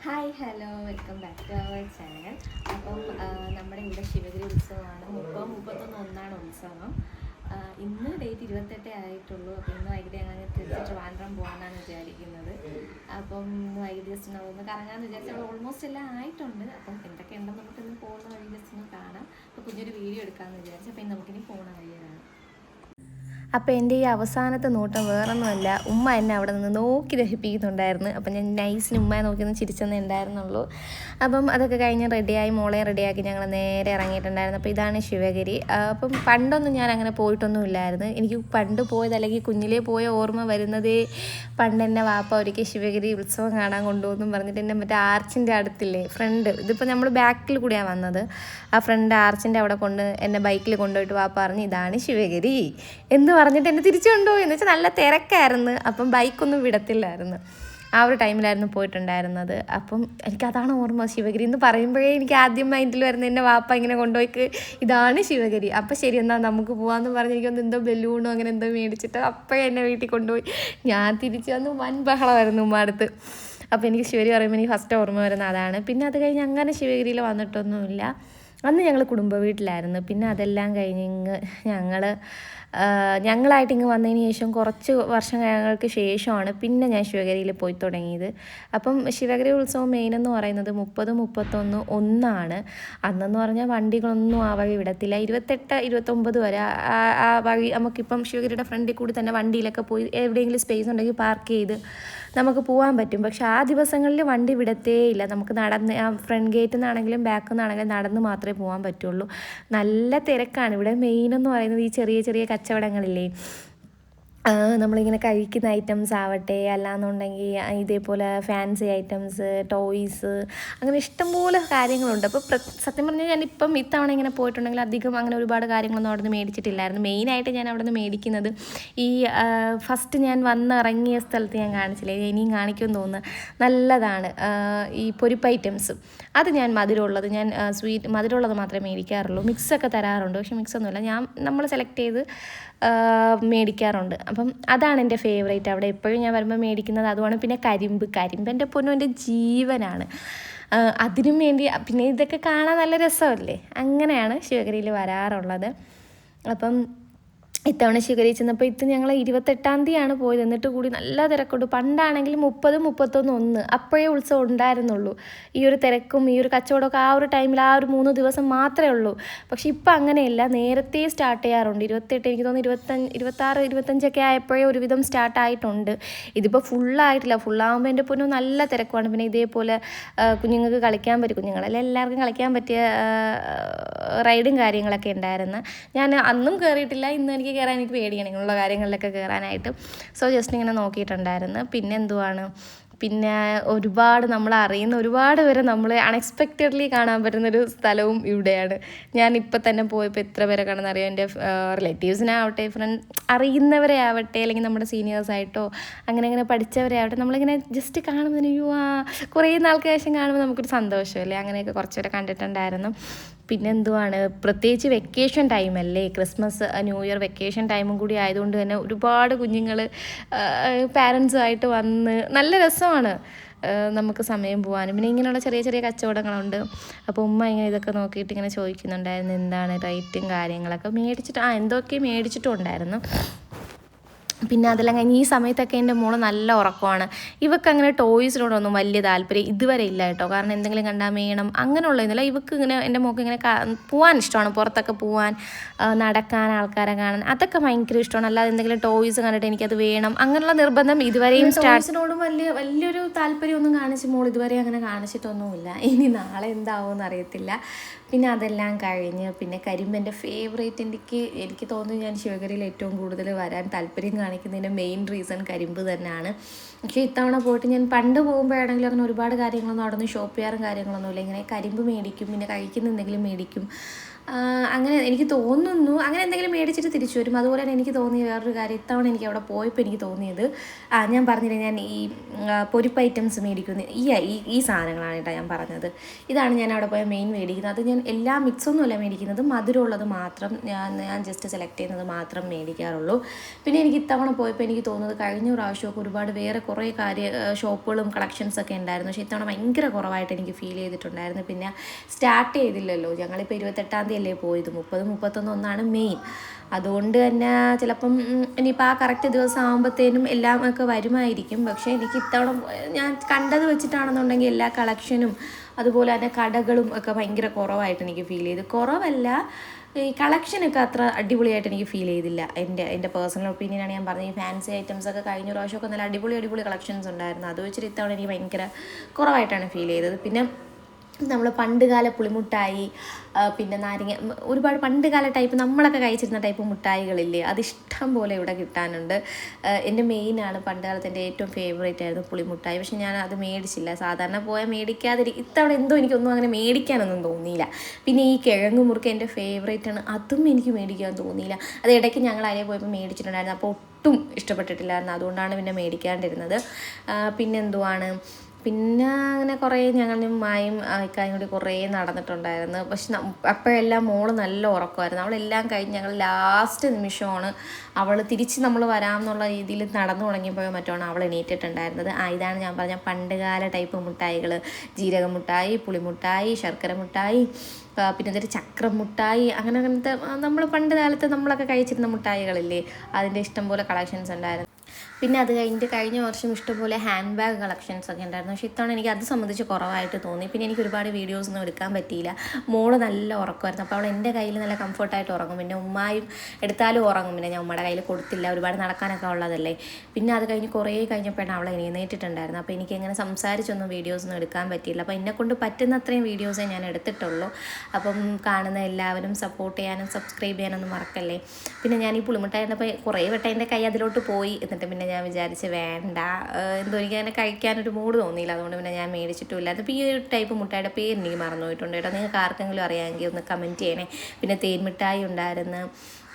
Hi hello welcome back to our channel. അപ്പം നമ്മുടെ ഇവിടെ ശിവഗിരി ഉത്സവമാണ്. 31 ഉത്സവം. ഇന്ന് ഡേറ്റ് 28 ആയിട്ടുള്ളൂ. അപ്പോൾ ഇന്ന് വൈകിട്ട് ഞങ്ങൾ തിരിച്ച് ട്രിവാൻഡ്രം പോകാനാണ് വിചാരിക്കുന്നത്. അപ്പം ഇന്ന് വൈകിട്ട് ജസ്റ്റ് ഒന്ന് കറങ്ങാമെന്ന് വിചാരിച്ചാൽ ഓൾമോസ്റ്റ് എല്ലാം ആയിട്ടുണ്ട്. അപ്പം എന്തൊക്കെ ഉണ്ടെന്ന് നമുക്ക് ഇന്ന് പോകുന്ന വഴി ജസ്റ്റ് ഒന്ന് കാണാം. അപ്പോൾ കുഞ്ഞൊരു വീഡിയോ എടുക്കാമെന്ന് വിചാരിച്ചു. അപ്പോൾ ഇന്ന് നമുക്കിനി പോകണ വഴിയാണ്. അപ്പോൾ എൻ്റെ ഈ അവസാനത്തെ നോട്ടം വേറൊന്നുമല്ല, ഉമ്മ എന്നെ അവിടെ നിന്ന് നോക്കി ദഹിപ്പിക്കുന്നുണ്ടായിരുന്നു. അപ്പം ഞാൻ നൈസിന് ഉമ്മയെ നോക്കി ഒന്ന് ചിരിച്ചെന്നേ ഉണ്ടായിരുന്നുള്ളൂ. അപ്പം അതൊക്കെ കഴിഞ്ഞ് റെഡിയായി, മോളെ റെഡിയാക്കി ഞങ്ങൾ നേരെ ഇറങ്ങിയിട്ടുണ്ടായിരുന്നു. അപ്പോൾ ഇതാണ് ശിവഗിരി. അപ്പം പണ്ടൊന്നും ഞാൻ അങ്ങനെ പോയിട്ടൊന്നും ഇല്ലായിരുന്നു. എനിക്ക് പണ്ട് പോയത് അല്ലെങ്കിൽ കുഞ്ഞിലേ പോയ ഓർമ്മ വരുന്നതേ പണ്ട് എന്നെ വാപ്പ ഒരിക്കൽ ശിവഗിരി ഉത്സവം കാണാൻ കൊണ്ടുപോകുന്നു പറഞ്ഞിട്ട് എന്നെ മറ്റേ ആർച്ചിൻ്റെ അടുത്തില്ലേ ഫ്രണ്ട്, ഇതിപ്പോൾ നമ്മൾ ബാക്കിൽ കൂടിയാണ് വന്നത്, ആ ഫ്രണ്ട് ആർച്ചിൻ്റെ അവിടെ എന്നെ ബൈക്കിൽ കൊണ്ടുപോയിട്ട് വാപ്പ പറഞ്ഞു ഇതാണ് ശിവഗിരി എന്ന് പറഞ്ഞിട്ട് എന്നെ തിരിച്ചു കൊണ്ടുപോയി. എന്ന് വെച്ചാൽ നല്ല തിരക്കായിരുന്നു. അപ്പം ബൈക്കൊന്നും വിടത്തില്ലായിരുന്നു. ആ ഒരു ടൈമിലായിരുന്നു പോയിട്ടുണ്ടായിരുന്നത്. അപ്പം എനിക്കതാണ് ഓർമ്മ. ശിവഗിരി എന്ന് പറയുമ്പോഴേ എനിക്ക് ആദ്യം മൈൻഡിൽ വരുന്ന എൻ്റെ വാപ്പ ഇങ്ങനെ കൊണ്ടുപോയി ഇതാണ് ശിവഗിരി. അപ്പം ശരി എന്നാൽ നമുക്ക് പോകാമെന്ന് പറഞ്ഞ് എനിക്കൊന്ന് എന്തോ ബലൂണോ അങ്ങനെ എന്തോ മേടിച്ചിട്ട് അപ്പോഴേ എന്നെ വീട്ടിൽ കൊണ്ടുപോയി. ഞാൻ തിരിച്ചു വന്ന് വൻ ബഹളമായിരുന്നു ഉമ്മ അടുത്ത്. അപ്പോൾ എനിക്ക് ശിവഗിരി പറയുമ്പോൾ എനിക്ക് ഫസ്റ്റ് ഓർമ്മ വരുന്ന അതാണ്. പിന്നെ അത് കഴിഞ്ഞ് അങ്ങനെ ശിവഗിരിയിൽ വന്നിട്ടൊന്നുമില്ല. അന്ന് ഞങ്ങൾ കുടുംബ വീട്ടിലായിരുന്നു. പിന്നെ അതെല്ലാം കഴിഞ്ഞ് ഞങ്ങളായിട്ട് വന്നതിന് ശേഷം കുറച്ച് വർഷങ്ങൾക്ക് ശേഷമാണ് പിന്നെ ഞാൻ ശിവഗിരിയിൽ പോയി തുടങ്ങിയത്. അപ്പം ശിവഗിരി ഉത്സവം മെയിൻ എന്ന് പറയുന്നത് 30, 31, 1 അന്നെന്ന് പറഞ്ഞാൽ വണ്ടികളൊന്നും ആ വഴി വിടത്തില്ല. 28, 29 വരെ ആ വഴി നമുക്കിപ്പം ശിവഗിരിയുടെ ഫ്രണ്ടിൽ കൂടി തന്നെ വണ്ടിയിലൊക്കെ പോയി എവിടെയെങ്കിലും സ്പേസ് ഉണ്ടെങ്കിൽ പാർക്ക് ചെയ്ത് നമുക്ക് പോകാൻ പറ്റും. പക്ഷെ ആ ദിവസങ്ങളിൽ വണ്ടി വിടത്തേയില്ല. നമുക്ക് നടന്ന് ആ ഫ്രണ്ട് ഗേറ്റിൽ നിന്നാണെങ്കിലും ബാക്കിൽ നിന്നാണെങ്കിലും നടന്ന് മാത്രമേ പോകാൻ പറ്റുള്ളൂ. നല്ല തിരക്കാണ് ഇവിടെ. മെയിൻ എന്ന് പറയുന്നത് ഈ ചെറിയ ചെറിയ കച്ചവടങ്ങളില്ലേ, നമ്മളിങ്ങനെ കഴിക്കുന്ന ഐറ്റംസ് ആവട്ടെ, അല്ലാന്നുണ്ടെങ്കിൽ ഇതേപോലെ ഫാൻസി ഐറ്റംസ്, ടോയ്സ്, അങ്ങനെ ഇഷ്ടംപോലെ കാര്യങ്ങളുണ്ട്. അപ്പോൾ സത്യം പറഞ്ഞാൽ ഞാനിപ്പം ഇത്തവണ ഇങ്ങനെ പോയിട്ടുണ്ടെങ്കിൽ അധികം അങ്ങനെ ഒരുപാട് കാര്യങ്ങളൊന്നും അവിടെ നിന്ന് മേടിച്ചിട്ടില്ലായിരുന്നു. മെയിനായിട്ട് ഞാൻ അവിടെ നിന്ന് മേടിക്കുന്നത് ഈ ഫസ്റ്റ് ഞാൻ വന്നിറങ്ങിയ സ്ഥലത്ത് ഞാൻ കാണിച്ചില്ലേ, ഇനിയും കാണിക്കുമെന്ന് തോന്നുന്നു, നല്ലതാണ് ഈ പൊരിപ്പ് ഐറ്റംസ്. അത് ഞാൻ മധുരമുള്ളത്, ഞാൻ മധുരമുള്ളത് മാത്രമേ മേടിക്കാറുള്ളൂ. മിക്സൊക്കെ തരാറുണ്ട്, പക്ഷെ മിക്സൊന്നുമില്ല, നമ്മൾ സെലക്ട് ചെയ്ത് മേടിക്കാറുണ്ട്. അപ്പം അതാണ് എൻ്റെ ഫേവറേറ്റ്. അവിടെ എപ്പോഴും ഞാൻ വരുമ്പോൾ മേടിക്കുന്നത് അതുമാണ്. പിന്നെ കരിമ്പ് എൻ്റെ പൊന്നും എൻ്റെ ജീവനാണ്. അതിനും വേണ്ടി പിന്നെ ഇതൊക്കെ കാണാൻ നല്ല രസമല്ലേ, അങ്ങനെയാണ് ശിവഗിരിയിൽ വരാറുള്ളത്. അപ്പം ഇത്തവണ ശിവഗിരി ചെന്നപ്പോൾ ഞങ്ങൾ 28-ാം തീയതിയാണ് പോയത്. എന്നിട്ട് കൂടി നല്ല തിരക്കുണ്ട്. പണ്ടാണെങ്കിൽ 30, 31, 1 അപ്പോഴേ ഉത്സവം ഉണ്ടായിരുന്നുള്ളൂ. ഈ ഒരു തിരക്കും ഈ ഒരു കച്ചവടമൊക്കെ ആ ഒരു ടൈമിൽ ആ ഒരു 3 ദിവസം മാത്രമേ ഉള്ളൂ. പക്ഷെ ഇപ്പം അങ്ങനെയല്ല, നേരത്തെ സ്റ്റാർട്ട് ചെയ്യാറുണ്ട്. 28, എനിക്ക് തോന്നുന്നു 26, 25 ആയപ്പോഴേ ഒരുവിധം സ്റ്റാർട്ടായിട്ടുണ്ട്. ഇതിപ്പോൾ ഫുള്ളായിട്ടില്ല. ഫുള്ളാകുമ്പോൾ എൻ്റെ പൊന്നും നല്ല തിരക്കുമാണ്. പിന്നെ ഇതേപോലെ കുഞ്ഞുങ്ങൾക്ക് കളിക്കാൻ പറ്റും, കുഞ്ഞുങ്ങളെല്ലാം എല്ലാവർക്കും കളിക്കാൻ പറ്റിയ റൈഡും കാര്യങ്ങളൊക്കെ ഉണ്ടായിരുന്നു. ഞാൻ അന്നും കയറിയിട്ടില്ല, ഇന്ന് എനിക്ക് കയറാൻ എനിക്ക് പേടിയാണ് ഇങ്ങനെയുള്ള കാര്യങ്ങളിലൊക്കെ കയറാനായിട്ട്. സോ ജസ്റ്റ് ഇങ്ങനെ നോക്കിയിട്ടുണ്ടായിരുന്നു. പിന്നെ പിന്നെ ഒരുപാട് നമ്മൾ അറിയുന്ന ഒരുപാട് പേരെ നമ്മൾ അൺഎക്സ്പെക്റ്റഡ്ലി കാണാൻ പറ്റുന്നൊരു സ്ഥലവും ഇവിടെയാണ്. ഞാൻ ഇപ്പം തന്നെ പോയപ്പോൾ എത്ര പേരെ കാണുന്ന അറിയാം. എൻ്റെ റിലേറ്റീവ്സിനാവട്ടെ, അറിയുന്നവരെ ആവട്ടെ, അല്ലെങ്കിൽ നമ്മുടെ സീനിയേഴ്സായിട്ടോ അങ്ങനെ പഠിച്ചവരെ ആവട്ടെ, നമ്മളിങ്ങനെ ജസ്റ്റ് കാണുന്നതിന് കുറേ നാൾക്ക് ശേഷം കാണുമ്പോൾ നമുക്കൊരു സന്തോഷമല്ലേ. അങ്ങനെയൊക്കെ കുറച്ചുപേരെ കണ്ടിട്ടുണ്ടായിരുന്നു. പിന്നെ പ്രത്യേകിച്ച് വെക്കേഷൻ ടൈമല്ലേ, ക്രിസ്മസ്, ന്യൂ ഇയർ വെക്കേഷൻ ടൈമും കൂടി ആയതുകൊണ്ട് തന്നെ ഒരുപാട് കുഞ്ഞുങ്ങൾ പാരൻസുമായിട്ട് വന്ന് നല്ല രസമാണ് നമുക്ക് സമയം പോകാനും. പിന്നെ ഇങ്ങനെയുള്ള ചെറിയ ചെറിയ കച്ചവടങ്ങളുണ്ട്. അപ്പോൾ ഉമ്മ ഇങ്ങനെ ഇതൊക്കെ നോക്കിയിട്ട് ഇങ്ങനെ ചോദിക്കുന്നുണ്ടായിരുന്നു എന്താണ് റേറ്റും കാര്യങ്ങളൊക്കെ. എന്തൊക്കെ മേടിച്ചിട്ടും ഉണ്ടായിരുന്നു. പിന്നെ അതെല്ലാം കഴിഞ്ഞ് ഈ സമയത്തൊക്കെ എൻ്റെ മോള് നല്ല ഉറക്കമാണ്. ഇവക്ക് അങ്ങനെ ടോയ്സിനോടൊന്നും വലിയ താല്പര്യം ഇതുവരെ ഇല്ല കേട്ടോ. കാരണം എന്തെങ്കിലും കണ്ടാൽ വേണം അങ്ങനെയുള്ളതൊന്നുമില്ല. ഇവക്ക് ഇങ്ങനെ എൻ്റെ മോൾക്ക് ഇങ്ങനെ പോകാൻ ഇഷ്ടമാണ്, പുറത്തൊക്കെ പോകാൻ, നടക്കാൻ, ആൾക്കാരെ കാണാൻ, അതൊക്കെ ഭയങ്കര ഇഷ്ടമാണ്. അല്ലാതെ എന്തെങ്കിലും ടോയ്സ് കണ്ടിട്ട് എനിക്കത് വേണം അങ്ങനെയുള്ള നിർബന്ധം ഇതുവരെയും ടോയ്സിനോടും വലിയൊരു താല്പര്യമൊന്നും മോൾ ഇതുവരെ അങ്ങനെ കാണിച്ചിട്ടൊന്നുമില്ല. ഇനി നാളെ എന്താവുമെന്ന് അറിയത്തില്ല. പിന്നെ അതെല്ലാം കഴിഞ്ഞ് പിന്നെ കരിമ്പ് ഫേവറേറ്റ്. എനിക്ക് തോന്നുന്നു ഞാൻ ശിവഗിരിയിൽ ഏറ്റവും കൂടുതൽ വരാൻ താല്പര്യം കാണിക്കുന്നതിൻ്റെ മെയിൻ റീസൺ കരിമ്പ് തന്നെയാണ്. പക്ഷേ ഇത്തവണ പോയിട്ട് ഞാൻ പണ്ട് പോകുമ്പോഴാണെങ്കിലും അങ്ങനെ ഒരുപാട് കാര്യങ്ങളൊന്നും അവിടെ നിന്ന് ഷോപ്പ് ചെയ്യാറും കാര്യങ്ങളൊന്നുമില്ല. ഇങ്ങനെ കരിമ്പ് മേടിക്കും, പിന്നെ കഴിക്കുന്ന എന്തെങ്കിലും മേടിക്കും, അങ്ങനെ എനിക്ക് തോന്നുന്നു അങ്ങനെ എന്തെങ്കിലും മേടിച്ചിട്ട് തിരിച്ചു വരും. അതുപോലെ തന്നെ എനിക്ക് തോന്നിയ വേറൊരു കാര്യം, ഇത്തവണ എനിക്ക് അവിടെ പോയപ്പോൾ എനിക്ക് തോന്നിയത്, ഞാൻ പറഞ്ഞില്ലേ ഞാൻ ഈ പൊരിപ്പ് ഐറ്റംസ് മേടിക്കുന്നു, ഈ സാധനങ്ങളാണ് കേട്ടോ ഞാൻ പറഞ്ഞത്. ഇതാണ് ഞാൻ അവിടെ പോയ മെയിൻ മേടിക്കുന്നത്. അത് ഞാൻ എല്ലാ മിക്സൊന്നുമല്ല മേടിക്കുന്നത്, മധുരമുള്ളത് മാത്രം ഞാൻ ജസ്റ്റ് സെലക്ട് ചെയ്യുന്നത് മാത്രം മേടിക്കാറുള്ളൂ. പിന്നെ എനിക്ക് ഇത്തവണ പോയപ്പോൾ എനിക്ക് തോന്നുന്നത്, കഴിഞ്ഞ പ്രാവശ്യമൊക്കെ ഒരുപാട് വേറെ കുറേ ഷോപ്പുകളും കളക്ഷൻസൊക്കെ ഉണ്ടായിരുന്നു. പക്ഷേ ഇത്തവണ ഭയങ്കര കുറവായിട്ട് എനിക്ക് ഫീൽ ചെയ്തിട്ടുണ്ടായിരുന്നു. പിന്നെ സ്റ്റാർട്ട് ചെയ്തില്ലല്ലോ, ഞങ്ങളിപ്പോൾ 28-ാം തീയതി അല്ലേ പോയത്, 30-31 മെയിൻ. അതുകൊണ്ട് തന്നെ ചിലപ്പം ഇനിയിപ്പോൾ ആ കറക്റ്റ് ദിവസം ആകുമ്പോഴത്തേനും എല്ലാം ഒക്കെ വരുമായിരിക്കും. പക്ഷേ എനിക്ക് ഇത്തവണ ഞാൻ കണ്ടത് വെച്ചിട്ടാണെന്നുണ്ടെങ്കിൽ എല്ലാ കളക്ഷനും അതുപോലെ തന്നെ കടകളും ഒക്കെ ഭയങ്കര കുറവായിട്ട് എനിക്ക് ഫീൽ ചെയ്തു. കുറവല്ല, ഈ കളക്ഷനൊക്കെ അത്ര അടിപൊളിയായിട്ട് എനിക്ക് ഫീൽ ചെയ്തില്ല. എൻ്റെ പേഴ്സണൽ ഒപ്പീനിയനാണ് ഞാൻ പറഞ്ഞത്. ഈ ഫാൻസി ഐറ്റംസൊക്കെ കഴിഞ്ഞ പ്രാവശ്യമൊക്കെ നല്ല അടിപൊളി കളക്ഷൻസ് ഉണ്ടായിരുന്നു. അത് വെച്ചിട്ട് ഇത്തവണ എനിക്ക് ഭയങ്കര കുറവായിട്ടാണ് ഫീൽ ചെയ്തത്. പിന്നെ നമ്മൾ പണ്ടുകാല പുളിമുട്ടായി, പിന്നെ നാരങ്ങ, ഒരുപാട് പണ്ടുകാല ടൈപ്പ് നമ്മളൊക്കെ കഴിച്ചിരുന്ന ടൈപ്പ് മുട്ടായികളില്ലേ, അതിഷ്ടം പോലെ ഇവിടെ കിട്ടാനുണ്ട്. എൻ്റെ മെയിനാണ് പണ്ട് കാലത്ത് എൻ്റെ ഏറ്റവും ഫേവറേറ്റ് ആയിരുന്നു പുളിമുട്ടായി. പക്ഷെ ഞാൻ അത് മേടിച്ചില്ല. സാധാരണ പോയാൽ ഇത്തവണ എന്തോ എനിക്കൊന്നും അങ്ങനെ മേടിക്കാനൊന്നും തോന്നിയില്ല. പിന്നെ ഈ കിഴങ്ങ് മുറുക്ക് എൻ്റെ ഫേവറേറ്റാണ്, അതും എനിക്ക് മേടിക്കാൻ തോന്നിയില്ല. അത് ഇടയ്ക്ക് ഞങ്ങൾ അതിലെ പോയപ്പോൾ മേടിച്ചിട്ടുണ്ടായിരുന്നു, അപ്പോൾ ഒട്ടും ഇഷ്ടപ്പെട്ടിട്ടില്ലായിരുന്നു. അതുകൊണ്ടാണ് പിന്നെ മേടിക്കാണ്ടിരുന്നത്. പിന്നെ അങ്ങനെ കുറേ ഞങ്ങളും മായും ഇക്കായും കൂടി കുറേ നടന്നിട്ടുണ്ടായിരുന്നു. പക്ഷെ അപ്പോഴെല്ലാം മോള് നല്ല ഉറക്കമായിരുന്നു. അവളെല്ലാം കഴിഞ്ഞ് ഞങ്ങൾ ലാസ്റ്റ് നിമിഷമാണ് തിരിച്ച് നമ്മൾ വരാമെന്നുള്ള രീതിയിൽ നടന്നു തുടങ്ങിയപ്പോഴോ മറ്റാണ് അവൾ എണീറ്റിട്ടുണ്ടായിരുന്നത്. ഇതാണ് ഞാൻ പറഞ്ഞ പണ്ടുകാല ടൈപ്പ് മുട്ടായികൾ, ജീരകമുട്ടായി, പുളിമുട്ടായി, ശർക്കര മുട്ടായി, പിന്നെ അതൊരു ചക്രം മുട്ടായി, അങ്ങനത്തെ നമ്മൾ പണ്ട് കാലത്ത് നമ്മളൊക്കെ കഴിച്ചിരുന്ന മുട്ടായികളില്ലേ, അതിൻ്റെ ഇഷ്ടംപോലെ കളക്ഷൻസ് ഉണ്ടായിരുന്നു. പിന്നെ അത് കഴിഞ്ഞ വർഷം ഇഷ്ടംപോലെ ഹാൻഡ് ബാഗ് കളക്ഷൻസൊക്കെ ഉണ്ടായിരുന്നു. പക്ഷേ ഇത്തവണ എനിക്ക് അത് സംബന്ധിച്ച് കുറവായിട്ട് തോന്നി. പിന്നെ എനിക്ക് ഒരുപാട് വീഡിയോസൊന്നും എടുക്കാൻ പറ്റിയില്ല. മോള് നല്ല ഉറക്കമായിരുന്നു. അപ്പോൾ അവൾ എൻ്റെ കയ്യിൽ നല്ല കംഫർട്ടായിട്ട് ഉറങ്ങും. പിന്നെ ഉമ്മായും എടുത്താലും ഉറങ്ങും. പിന്നെ ഞാൻ ഉമ്മയുടെ കയ്യിൽ കൊടുത്തില്ല, ഒരുപാട് നടക്കാനൊക്കെ ഉള്ളതല്ലേ. പിന്നെ അത് കുറേ കഴിഞ്ഞപ്പോഴാണ് അവളെ എഴുന്നേറ്റിട്ടുണ്ടായിരുന്നു. അപ്പോൾ എനിക്ക് എങ്ങനെ സംസാരിച്ചൊന്നും വീഡിയോസൊന്നും എടുക്കാൻ പറ്റിയില്ല. അപ്പോൾ എന്നെക്കൊണ്ട് പറ്റുന്ന അത്രയും വീഡിയോസേ ഞാൻ എടുത്തിട്ടുള്ളൂ. അപ്പം കാണുന്ന എല്ലാവരും സപ്പോർട്ട് ചെയ്യാനും സബ്സ്ക്രൈബ് ചെയ്യാനൊന്നും മറക്കല്ലേ. പിന്നെ ഞാൻ ഈ പുളിമുട്ടായി കണ്ടപ്പോൾ കുറേ വട്ടം എൻ്റെ കൈ അതിലോട്ട് പോയി. എന്നിട്ട് പിന്നെ ഞാൻ വിചാരിച്ച് വേണ്ട, എന്തോ എനിക്ക് അങ്ങനെ കഴിക്കാനൊരു മൂഡ് തോന്നിയില്ല. അതുകൊണ്ട് പിന്നെ ഞാൻ മേടിച്ചിട്ടുമില്ലായിരുന്നു. അപ്പോൾ ഈ ഒരു ടൈപ്പ് മുട്ടായിയുടെ പേര് എനിക്ക് മറന്നു പോയിട്ടുണ്ട് കേട്ടോ. നിങ്ങൾക്ക് ആർക്കെങ്കിലും അറിയാമെങ്കിൽ ഒന്ന് കമൻറ്റ് ചെയ്യണേ. പിന്നെ തേൻമിഠായി ഉണ്ടായിരുന്നു.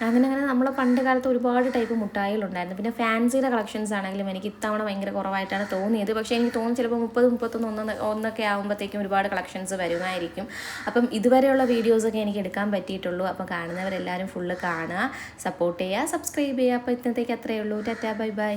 അങ്ങനെ നമ്മളെ പണ്ട് കാലത്ത് ഒരുപാട് ടൈപ്പ് മുട്ടായികളുണ്ടായിരുന്നു. പിന്നെ ഫാൻസിയുടെ കളക്ഷൻസ് ആണെങ്കിലും എനിക്ക് ഇത്തവണ ഭയങ്കര കുറവായിട്ടാണ് തോന്നിയത്. പക്ഷേ എനിക്ക് തോന്നുന്നു ചിലപ്പോൾ 30-31 ആകുമ്പോഴത്തേക്കും ഒരുപാട് കളക്ഷൻസ് വരുമായിരിക്കും. അപ്പം ഇതുവരെയുള്ള വീഡിയോസൊക്കെ എനിക്ക് എടുക്കാൻ പറ്റിയിട്ടുള്ളൂ. അപ്പം കാണുന്നവരെല്ലാവരും ഫുള്ള് കാണുക, സപ്പോർട്ട് ചെയ്യുക, സബ്സ്ക്രൈബ് ചെയ്യുക. അപ്പോൾ ഇന്നത്തേക്ക് അത്രയേ ഉള്ളൂ. Tata, bye bye.